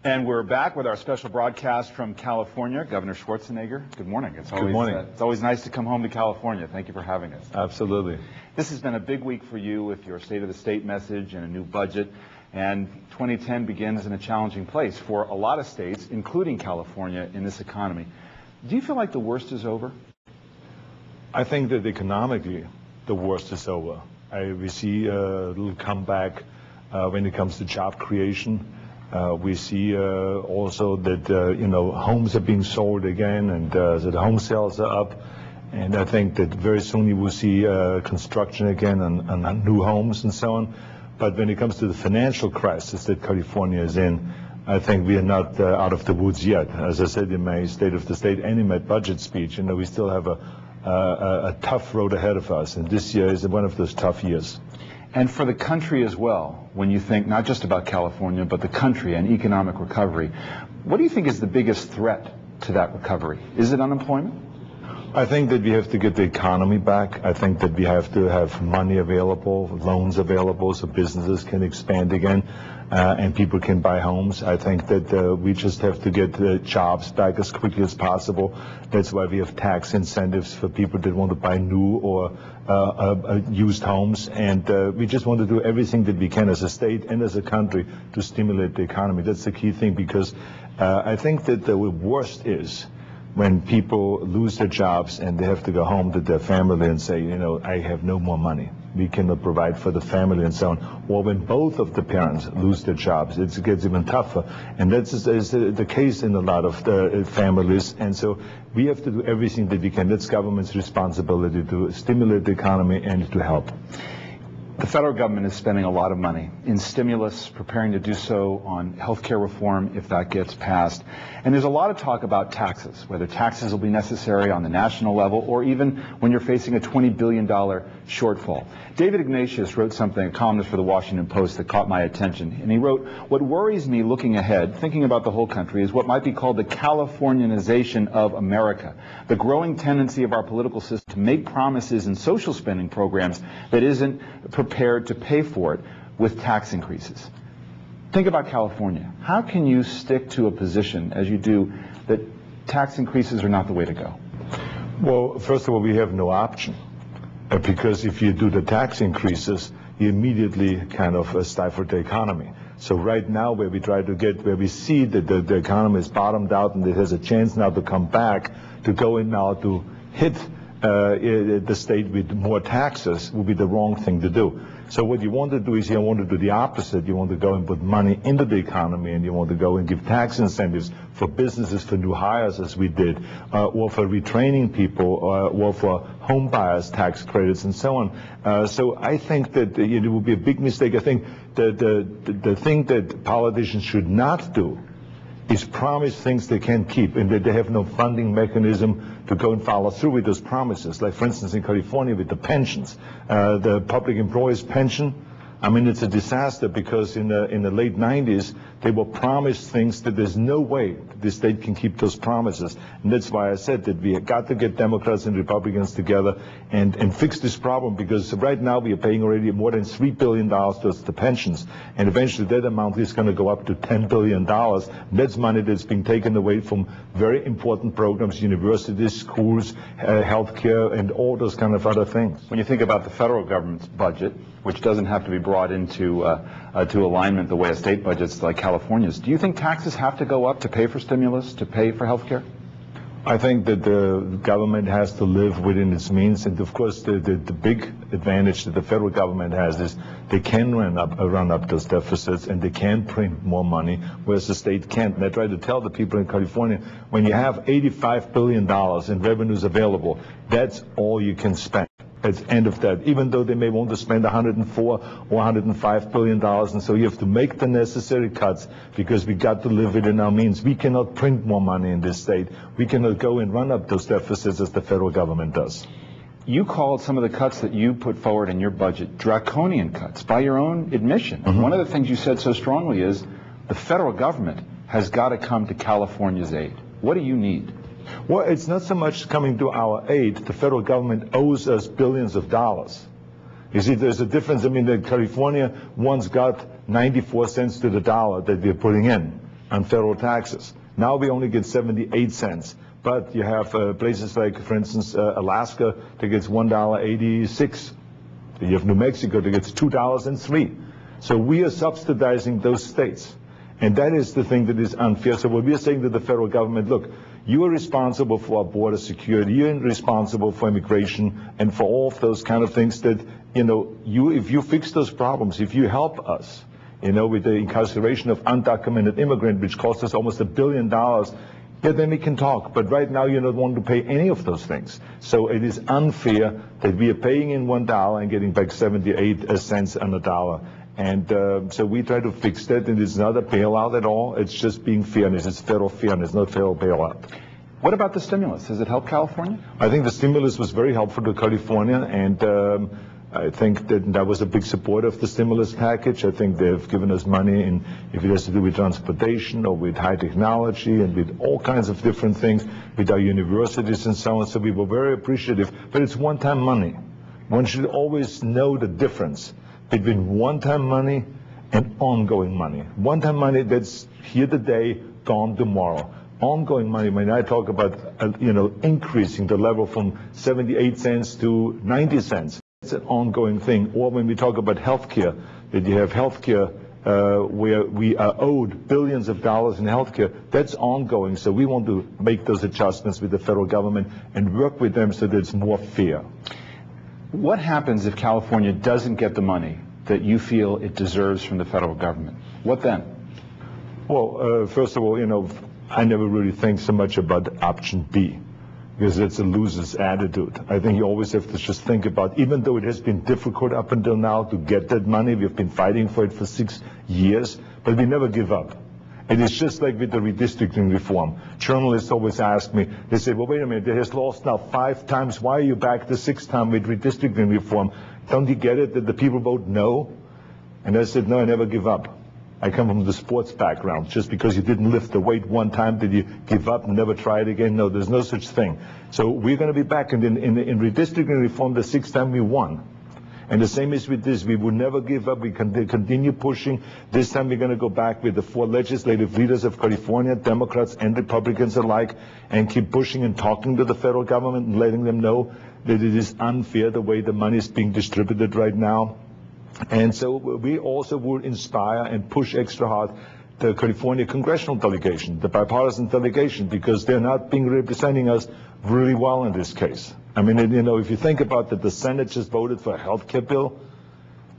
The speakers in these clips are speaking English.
And we're back with our special broadcast from California. Governor Schwarzenegger, good morning. Good morning. It's always nice to come home to California. Thank you for having us. Absolutely. This has been a big week for you with your State of the State message and a new budget. And 2010 begins in a challenging place for a lot of states, including California, in this economy. Do you feel like the worst is over? I think that economically, the worst is over. We see a little comeback when it comes to job creation. We see also that homes are being sold again, and that home sales are up. And I think that very soon you will see construction again on new homes and so on. But when it comes to the financial crisis that California is in, I think we are not out of the woods yet. As I said in my State of the State and in my budget speech, we still have a tough road ahead of us, and this year is one of those tough years. And for the country as well, when you think not just about California, but the country and economic recovery, what do you think is the biggest threat to that recovery? Is it unemployment? I think that we have to get the economy back. I think that we have to have money available, loans available, so businesses can expand again and people can buy homes. I think that we just have to get the jobs back as quickly as possible. That's why we have tax incentives for people that want to buy new or used homes. And we just want to do everything that we can as a state and as a country to stimulate the economy. That's the key thing, because I think that the worst is when people lose their jobs and they have to go home to their family and say, I have no more money. We cannot provide for the family and so on. Or when both of the parents lose their jobs, it gets even tougher. And that's the case in a lot of the families. And so we have to do everything that we can. That's government's responsibility to stimulate the economy and to help. The federal government is spending a lot of money in stimulus, preparing to do so on health care reform if that gets passed. And there's a lot of talk about taxes, whether taxes will be necessary on the national level or even when you're facing a $20 billion shortfall. David Ignatius wrote something, a columnist for the Washington Post, that caught my attention. And he wrote, "What worries me looking ahead, thinking about the whole country, is what might be called the Californianization of America, the growing tendency of our political system to make promises and social spending programs that isn't prepared to pay for it with tax increases." Think about California. How can you stick to a position, as you do, that tax increases are not the way to go? Well, first of all, we have no option. Because if you do the tax increases, you immediately kind of stifle the economy. So right now, where we see that the economy is bottomed out and it has a chance now to come back, to go in now to hit the state with more taxes would be the wrong thing to do. So what you want to do is you want to do the opposite. You want to go and put money into the economy, and you want to go and give tax incentives for businesses, for new hires, as we did, or for retraining people, or for home buyers tax credits and so on. So I think that it would be a big mistake. I think the thing that politicians should not do is promise things they can't keep, and that they have no funding mechanism to go and follow through with those promises. Like, for instance, in California with the pensions, the public employees pension, it's a disaster, because in the late 90s, they were promised things that there's no way the state can keep those promises. And that's why I said that we have got to get Democrats and Republicans together and fix this problem, because right now we are paying already more than $3 billion towards the pensions. And eventually that amount is going to go up to $10 billion. That's money that's being taken away from very important programs, universities, schools, healthcare, and all those kind of other things. When you think about the federal government's budget, which doesn't have to be brought into to alignment the way a state budget's like California's, do you think taxes have to go up to pay for stimulus, to pay for health care? I think that the government has to live within its means, and of course the big advantage that the federal government has is they can run up those deficits, and they can print more money, whereas the state can't. And I try to tell the people in California, when you have $85 billion in revenues available, that's all you can spend. At the end of that, even though they may want to spend $104 or $105 billion, and so you have to make the necessary cuts, because we got to live within our means. We cannot print more money in this state. We cannot go and run up those deficits as the federal government does. You called some of the cuts that you put forward in your budget draconian cuts, by your own admission. Mm-hmm. One of the things you said so strongly is the federal government has got to come to California's aid. What do you need? Well, it's not so much coming to our aid. The federal government owes us billions of dollars. You see, there's a difference. California once got 94 cents to the dollar that we're putting in. on federal taxes. Now we only get 78 cents. But you have places like, for instance, Alaska that gets $1.86. You have New Mexico that gets $2.03. So we are subsidizing those states. And that is the thing that is unfair. So what we are saying to the federal government, look, you are responsible for our border security. You're responsible for immigration and for all of those kind of things that, if you fix those problems, if you help us, with the incarceration of undocumented immigrants, which costs us almost $1 billion, yeah, then we can talk. But right now, you don't want to pay any of those things. So it is unfair that we are paying in $1 and getting back 78 cents on a dollar. And so we try to fix that, and it's not a bailout at all. It's just being fairness. It's federal fairness, not federal bailout. What about the stimulus? Has it helped California? I think the stimulus was very helpful to California, and I think that was a big supporter of the stimulus package. I think they've given us money, and if it has to do with transportation or with high technology and with all kinds of different things, with our universities and so on. So we were very appreciative. But it's one-time money. One should always know the difference between one-time money and ongoing money. One-time money that's here today, gone tomorrow. Ongoing money, when I talk about increasing the level from 78 cents to 90 cents, it's an ongoing thing. Or when we talk about healthcare, that you have healthcare where we are owed billions of dollars in healthcare, that's ongoing. So we want to make those adjustments with the federal government and work with them so that it's more fair. What happens if California doesn't get the money that you feel it deserves from the federal government? What then? Well, first of all, I never really think so much about option B, because it's a loser's attitude. I think you always have to just think about, even though it has been difficult up until now to get that money, we've been fighting for it for 6 years, but we never give up. It is just like with the redistricting reform. Journalists always ask me, they say, well, wait a minute, it has lost now 5 times. Why are you back the 6th time with redistricting reform? Don't you get it that the people vote no? And I said, no, I never give up. I come from the sports background. Just because you didn't lift the weight one time, did you give up and never try it again? No, there's no such thing. So we're going to be back. And in redistricting reform, the 6th time we won. And the same is with this. We will never give up. We can continue pushing. This time we're going to go back with the 4 legislative leaders of California, Democrats and Republicans alike, and keep pushing and talking to the federal government and letting them know that it is unfair the way the money is being distributed right now. And so we also will inspire and push extra hard the California congressional delegation, the bipartisan delegation, because they're not being representing us really well in this case. I mean, if you think about that, the Senate just voted for a health care bill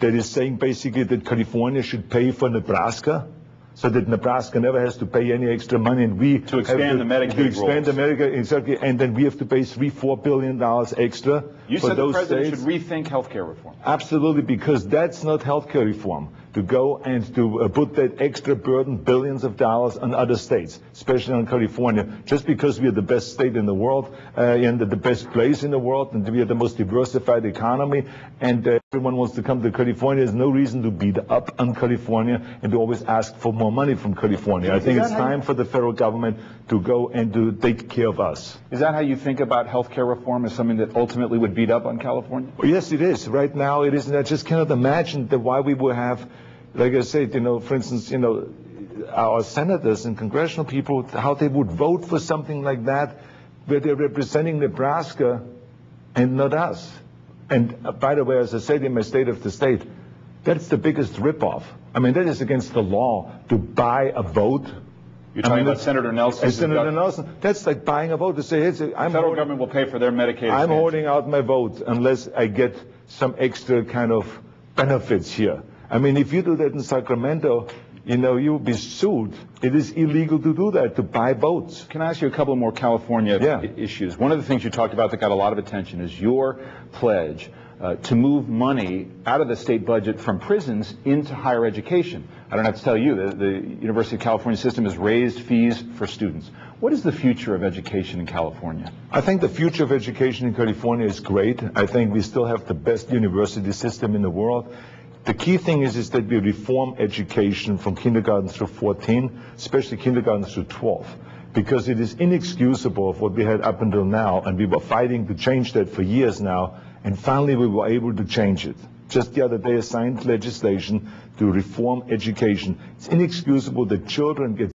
that is saying basically that California should pay for Nebraska, so that Nebraska never has to pay any extra money, and we to expand the Medicaid rolls. The Medicaid, exactly, and then we have to pay $3-4 billion extra. You said the president should rethink healthcare reform. Absolutely, because that's not healthcare reform. To go and to put that extra burden, billions of dollars, on other states, especially on California, just because we are the best state in the world and the best place in the world, and we are the most diversified economy, and everyone wants to come to California. There's no reason to beat up on California and to always ask for more money from California. I think it's time for the federal government to go and to take care of us. Is that how you think about healthcare reform, as something that ultimately would beat up on California? Well, yes, it is. Right now it is, and I just cannot imagine that why we would have, like I said, for instance, our senators and congressional people, how they would vote for something like that, where they're representing Nebraska and not us. And by the way, as I said in my State of the State, that's the biggest ripoff. I mean, that is against the law to buy a vote. You're talking about Senator Nelson? Senator Nelson. That's like buying a vote to say, hey, the federal government will pay for their Medicaid. I'm holding out my vote unless I get some extra kind of benefits here. I mean, if you do that in Sacramento, you'll be sued. It is illegal to do that, to buy votes. Can I ask you a couple more California issues? One of the things you talked about that got a lot of attention is your pledge to move money out of the state budget from prisons into higher education. I don't have to tell you, the University of California system has raised fees for students. What is the future of education in California? I think the future of education in California is great. I think we still have the best university system in the world. The key thing is that we reform education from kindergarten through 14, especially kindergarten through 12, because it is inexcusable of what we had up until now, and we were fighting to change that for years now, and finally we were able to change it. Just the other day, I signed legislation to reform education. It's inexcusable that children get